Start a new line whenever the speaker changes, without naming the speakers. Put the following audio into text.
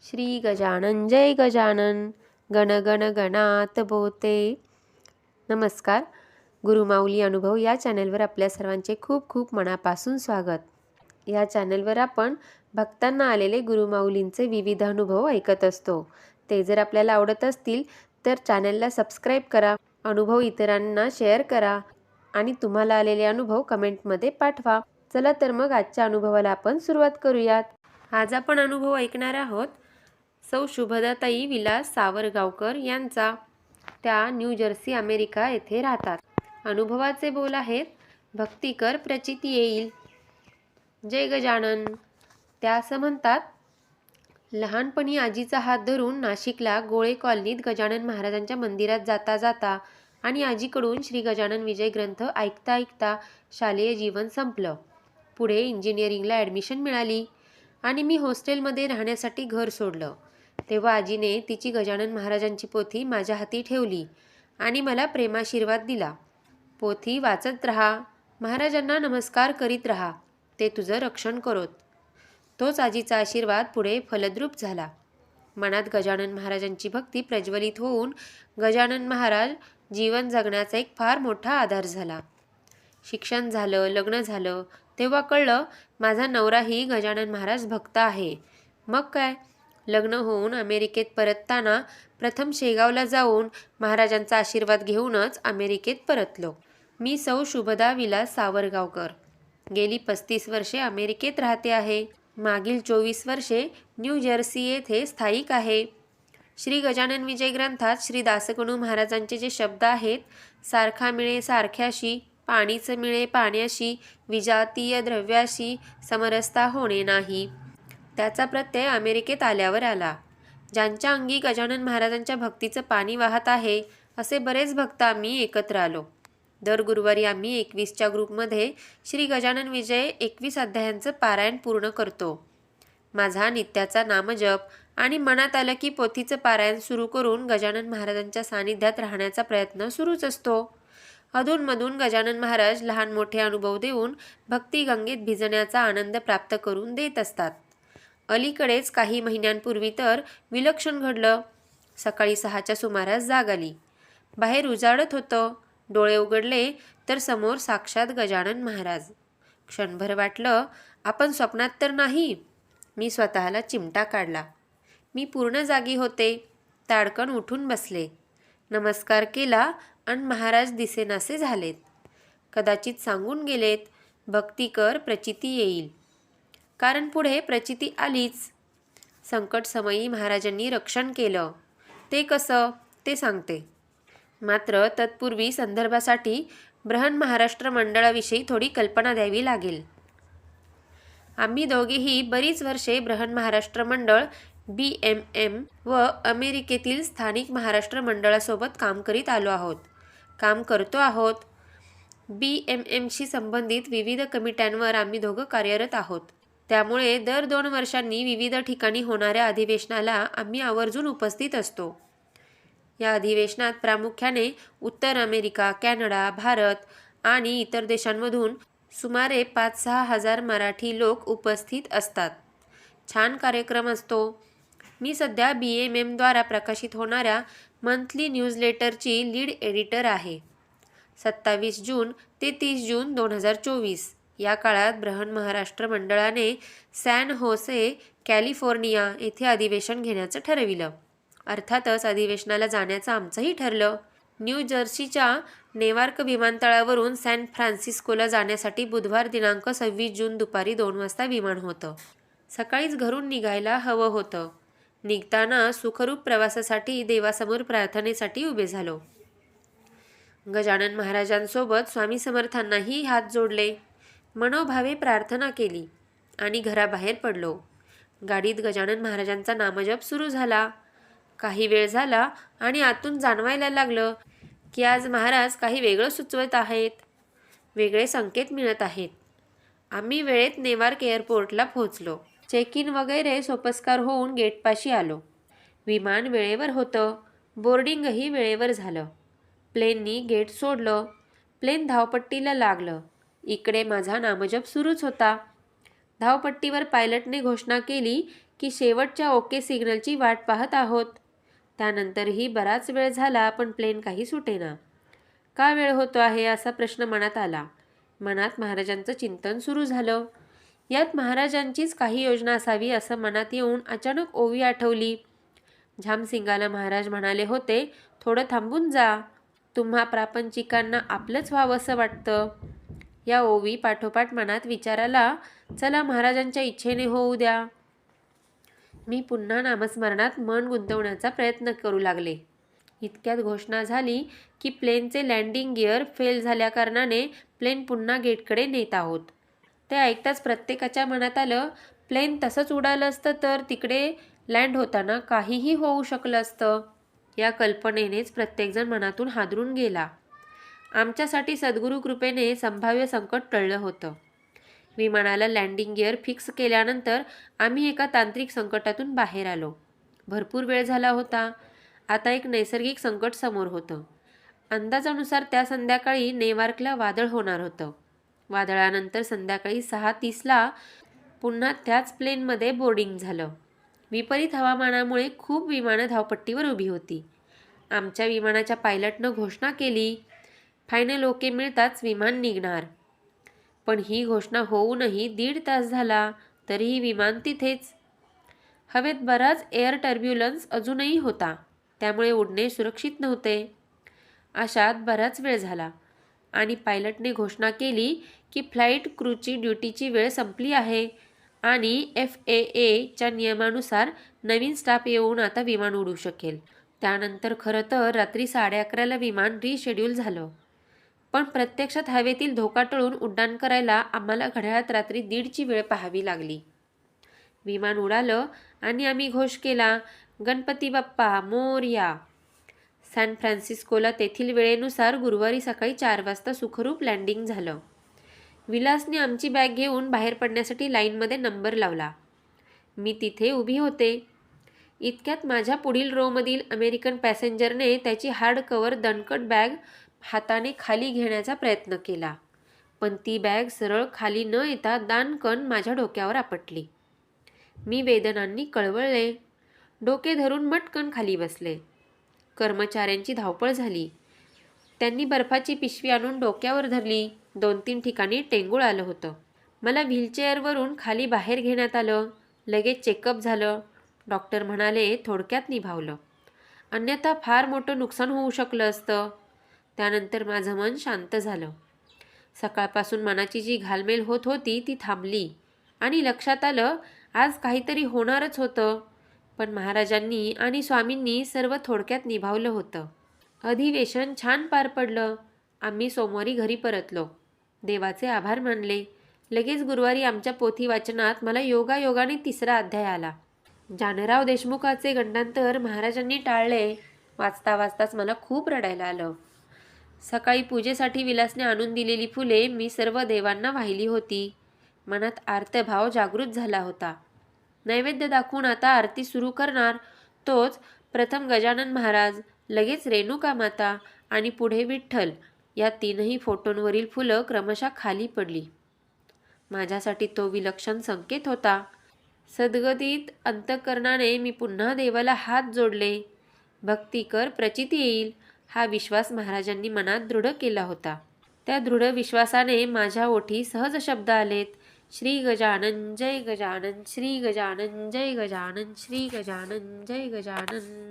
श्री गजानन जय गजानन गण गण गणात बोते. नमस्कार. गुरुमाऊली अनुभव या चॅनलवर आपल्या सर्वांचे खूप खूप मनापासून स्वागत. या चॅनलवर आपण भक्तांना आलेले गुरुमाऊलींचे विविध अनुभव ऐकत असतो. ते जर आपल्याला आवडत असतील तर चॅनलला सबस्क्राईब करा, अनुभव इतरांना शेअर करा आणि तुम्हाला आलेले अनुभव कमेंटमध्ये पाठवा. चला तर मग आजच्या अनुभवाला आपण सुरुवात करूयात. आज आपण अनुभव ऐकणार आहोत सौ शुभदाताई विलास सावरगावकर यांचा. त्या न्यू जर्सी अमेरिका येथे राहतात. अनुभवाचे बोल आहेत, भक्तिकर प्रचिती येईल. जय गजानन. त्या असं म्हणतात, लहानपणी आजीचा हात धरून नाशिकला गोळे कॉलनीत गजानन महाराजांच्या मंदिरात जाता जाता आणि आजीकडून श्री गजानन विजय ग्रंथ ऐकता ऐकता शालेय जीवन संपलं. पुढे इंजिनिअरिंगला ॲडमिशन मिळाली आणि मी हॉस्टेलमध्ये राहण्यासाठी घर सोडलं. तेव्हा आजीने तिची गजानन महाराजांची पोथी माझ्या हाती ठेवली आणि मला प्रेमाशीर्वाद दिला. पोथी वाचत राहा, महाराजांना नमस्कार करीत राहा, ते तुझं रक्षण करोत. तोच आजीचा आशीर्वाद पुढे फलद्रूप झाला. मनात गजानन महाराजांची भक्ती प्रज्वलित होऊन गजानन महाराज जीवन जगण्याचा एक फार मोठा आधार झाला. शिक्षण झालं, लग्न झालं, तेव्हा कळलं माझा नवराही गजानन महाराज भक्त आहे. मग काय, लग्न होऊन अमेरिकेत परतताना प्रथम शेगावला जाऊन महाराजांचा आशीर्वाद घेऊनच अमेरिकेत परतलो. मी सौ शुभदा विलास सावरगावकर. गेली 35 वर्षे अमेरिकेत राहते आहे. मागील 24 वर्षे न्यू जर्सी येथे स्थायिक आहे. श्री गजानन विजय ग्रंथात श्री दासगणू महाराजांचे जे शब्द आहेत, सारखा मिळे सारख्याशी, पाणीच मिळे पाण्याशी, विजातीय द्रव्याशी समरसता होणे नाही, त्याचा प्रत्यय अमेरिकेत आल्यावर आला. ज्यांच्या अंगी गजानन महाराजांच्या भक्तीचं पाणी वाहत आहे असे बरेच भक्त आम्ही एकत्र आलो. दर गुरुवारी आम्ही 21च्या ग्रुपमध्ये श्री गजानन विजय 21 अध्यायांचं पारायण पूर्ण करतो. माझा नित्याचा नामजप आणि मनात आलं की पोथीचं पारायण सुरू करून गजानन महाराजांच्या सानिध्यात राहण्याचा प्रयत्न सुरूच असतो. अधूनमधून गजानन महाराज लहान मोठे अनुभव देऊन भक्तिगंगेत भिजण्याचा आनंद प्राप्त करून देत असतात. अलीकडेच काही महिन्यांपूर्वी तर विलक्षण घडलं. सकाळी 6च्या सुमारास जाग आली. बाहेर उजाडत होतं. डोळे उघडले तर समोर साक्षात गजानन महाराज. क्षणभर वाटलं आपण स्वप्नात तर नाही. मी स्वतःला चिमटा काढला. मी पूर्ण जागी होते. ताडकन उठून बसले. नमस्कार केला आणि महाराज दिसेनासे झालेत. कदाचित सांगून गेलेत, भक्तिकर प्रचिती येईल. कारण पुढे प्रचिती आलीच. संकट समयी महाराजांनी रक्षण केलं. ते कसं ते सांगते. मात्र तत्पूर्वी संदर्भासाठी बृहन महाराष्ट्र मंडळाविषयी थोडी कल्पना द्यावी लागेल. आम्ही दोघेही बरीच वर्षे बृहन महाराष्ट्र मंडळ BMM व अमेरिकेतील स्थानिक महाराष्ट्र मंडळासोबत काम करीत आलो आहोत, काम करतो आहोत. BMMशी संबंधित विविध कमिट्यांवर आम्ही दोघं कार्यरत आहोत. त्यामुळे दर 2 वर्षांनी विविध ठिकाणी होणाऱ्या अधिवेशनाला आम्ही आवर्जून उपस्थित असतो. या अधिवेशनात प्रामुख्याने उत्तर अमेरिका, कॅनडा, भारत आणि इतर देशांमधून सुमारे 5-6 हजार मराठी लोक उपस्थित असतात. छान कार्यक्रम असतो. मी सध्या BMM द्वारा प्रकाशित होणाऱ्या मंथली न्यूजलेटरची लीड एडिटर आहे. 27 जून ते 30 जून 2024 या काळात बृहन महाराष्ट्र मंडळाने सॅन होसे, कॅलिफोर्निया येथे अधिवेशन घेण्याचं ठरविलं. अर्थातच अधिवेशनाला जाण्याचं आमचंही ठरलं. न्यू जर्सीच्या नेवार्क विमानतळावरून सॅन फ्रान्सिस्कोला जाण्यासाठी बुधवार दिनांक 26 जून दुपारी 2 वाजता विमान होतं. सकाळीच घरून निघायला हवं होतं. निघताना सुखरूप प्रवासासाठी देवासमोर प्रार्थनेसाठी उभे झालो. गजानन महाराजांसोबत स्वामी समर्थांनाही हात जोडले, मनोभावे प्रार्थना केली आणि घराबाहेर पडलो. गाडीत गजानन महाराजांचा नामजप सुरू झाला. काही वेळ झाला आणि आतून जाणवायला लागलं की आज महाराज काही वेगळं सुचवत आहेत, वेगळे संकेत मिळत आहेत. आम्ही वेळेत नेवार्क एअरपोर्टला पोहोचलो. चेक इन वगैरे सोपस्कार होऊन गेटपाशी आलो. विमान वेळेवर होतं. बोर्डिंगही वेळेवर झालं. प्लेननी गेट सोडलं. प्लेन धावपट्टीला लागलं. इकडे माझा नामजप सुरूच होता. धावपट्टीवर पायलटने घोषणा केली की शेवटच्या ओके सिग्नलची वाट पाहत आहोत. त्यानंतरही बराच वेळ झाला पण प्लेन काही सुटेना. का वेळ होतो आहे असा प्रश्न मनात आला. मनात महाराजांचं चिंतन सुरू झालं. यात महाराजांचीच काही योजना असावी असं मनात येऊन अचानक ओवी आठवली. झामसिंगाला महाराज म्हणाले होते, थोडं थांबून जा, तुम्हा प्रापंचिकांना आपलंच व्हावं असं वाटतं. या ओवी पाठोपाठ मनात विचार आला, चला महाराजांच्या इच्छेने होऊ द्या. मी पुन्हा नामस्मरणात मन गुंतवण्याचा प्रयत्न करू लागले. इतक्यात घोषणा झाली की प्लेनचे लँडिंग गिअर फेल झाल्याकारणाने प्लेन पुन्हा गेटकडे नेत आहोत. ते ऐकताच प्रत्येकाच्या मनात आलं, प्लेन तसंच उडालं असतं तर तिकडे लँड होताना काहीही होऊ शकलं असतं. या कल्पनेनेच प्रत्येकजण मनातून हादरून गेला. आमच्यासाठी सद्गुरू कृपेने संभाव्य संकट टळलं होतं. विमानाला लँडिंग गिअर फिक्स केल्यानंतर आम्ही एका तांत्रिक संकटातून बाहेर आलो. भरपूर वेळ झाला होता. आता एक नैसर्गिक संकट समोर होतं. अंदाजानुसार त्या संध्याकाळी नेवार्कला वादळ होणार होतं. वादळानंतर संध्याकाळी 6:30ला पुन्हा त्याच प्लेनमध्ये बोर्डिंग झालं. विपरीत हवामानामुळे खूप विमानं धावपट्टीवर उभी होती. आमच्या विमानाच्या पायलटनं घोषणा केली, फायनल ओके मिळताच विमान निघणार. पण ही घोषणा होऊनही 1.5 तास झाला तरीही विमान तिथेच. हवेत बराच एअर टर्ब्युलन्स अजूनही होता, त्यामुळे उडणे सुरक्षित नव्हते. अशात बराच वेळ झाला आणि पायलटने घोषणा केली की फ्लाईट क्रूची ड्युटीची वेळ संपली आहे आणि FAAच्या नियमानुसार नवीन स्टाफ येऊन आता विमान उडू शकेल. त्यानंतर खरं तर रात्री 11:30ला विमान रिशेड्यूल झालं. पण प्रत्यक्षात हवेतील धोका टळून उड्डाण करायला आम्हाला घड्याळात रात्री 1:30ची वेळ पाहावी लागली. विमान उडालं आणि आम्ही घोष केला, गणपती बाप्पा मोरया. सॅन फ्रान्सिस्कोला तेथील वेळेनुसार गुरुवारी सकाळी 4 वाजता सुखरूप लँडिंग झालं. विलासने आमची बॅग घेऊन बाहेर पडण्यासाठी लाईनमध्ये नंबर लावला. मी तिथे उभी होते. इतक्यात माझ्या पुढील रोमधील अमेरिकन पॅसेंजरने त्याची हार्ड कव्हर दणकट बॅग हाताने खाली घेण्याचा प्रयत्न केला, पण ती बॅग सरळ खाली न येता दाणकन माझ्या डोक्यावर आपटली. मी वेदनांनी कळवळले. डोके धरून मटकन खाली बसले. कर्मचाऱ्यांची धावपळ झाली. त्यांनी बर्फाची पिशवी आणून डोक्यावर धरली. 2-3 ठिकाणी टेंगूळ आलं होतं. मला व्हीलचेअरवरून खाली बाहेर घेण्यात आलं. लगेच चेकअप झालं. डॉक्टर म्हणाले, थोडक्यात निभावलं, अन्यथा फार मोठं नुकसान होऊ शकलं असतं. त्यानंतर माझं मन शांत झालं. सकाळपासून मनाची जी घालमेल होत होती ती थांबली आणि लक्षात आलं, आज काहीतरी होणारच होतं. पण महाराजांनी आणि स्वामींनी सर्व थोडक्यात निभावलं होतं. अधिवेशन छान पार पडलं. आम्ही सोमवारी घरी परतलो. देवाचे आभार मानले. लगेच गुरुवारी आमच्या पोथी वाचनात मला योगायोगाने 3रा अध्याय आला. जानराव देशमुखाचे गंडांतर महाराजांनी टाळले. वाचता वाचताच मला खूप रडायला आलं. सकाळी पूजेसाठी विलासने आणून दिलेली फुले मी सर्व देवांना वाहिली होती. मनात आर्तभाव जागृत झाला होता. नैवेद्य दाखवून आता आरती सुरू करणार. तोच प्रथम गजानन महाराज, लगेच रेणुका माता आणि पुढे विठ्ठल, या 3ही फोटोंवरील फुलं क्रमशः खाली पडली. माझ्यासाठी तो विलक्षण संकेत होता. सद्गदित अंतःकरणाने मी पुन्हा देवाला हात जोडले. भक्ती कर, प्रचिती येईल, हा विश्वास महाराजांनी मनात दृढ केला होता. त्या दृढ विश्वासाने माझ्या ओठी सहज शब्द आलेत, श्री गजानन जय गजानन, श्री गजानन जय गजानन, श्री गजानन जय गजानन.